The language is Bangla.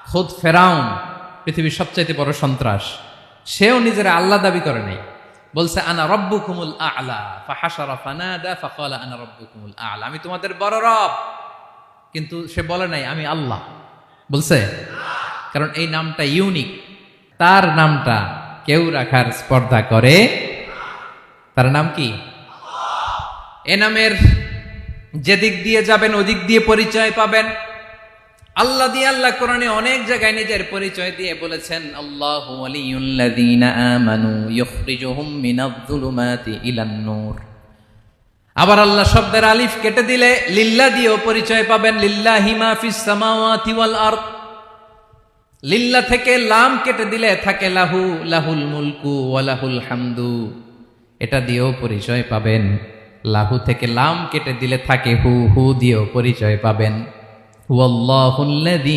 খুদ ফেরাউন, পৃথিবীর সবচাইতে বড় সন্ত্রাস, সেও নিজের আল্লাহ দাবি করে নাই। বলছে আনা রব্বুকুমুল আ'লা, ফাহাশারা ফানাদা ফাকালা আনা রব্বুকুমুল আ'লা, আমি তোমাদের বড় রব। কিন্তু সে বলে নাই আমি আল্লাহ, বলছে? কারণ এই নামটা ইউনিক, তার নামটা কেউ রাখার স্পর্ধা করে। তার নাম কি? এ নামের যেদিক দিয়ে যাবেন ওদিক দিয়ে পরিচয় পাবেন। আল্লাহ দিয়ে আল্লাহ কোরআনে অনেক জায়গায় নিজের পরিচয় দিয়ে বলেছেন, আল্লাহু ওয়ালিয়ুল্লাযীনা আমানু ইউখরিজুহুম মিনায-যুলুমাতি ইলান-নূর। আবার আল্লাহ শব্দের আলিফ কেটে দিলে লিল্লাহ দিয়েও পরিচয় পাবেন। লিল্লাহি মা ফিস সামাওয়াতি ওয়াল আরদ। লিল্লাহ থেকে লাম কেটে দিলে থাকে লাহু, লাহুল মুলকু ওয়া লাহুল হামদু, এটা দিয়েও পরিচয় পাবেন। লাহু থেকে লাম কেটে দিলে থাকে হু, হু দিয়েও পরিচয় পাবেন। হুয়াল্লাহুল্লাযী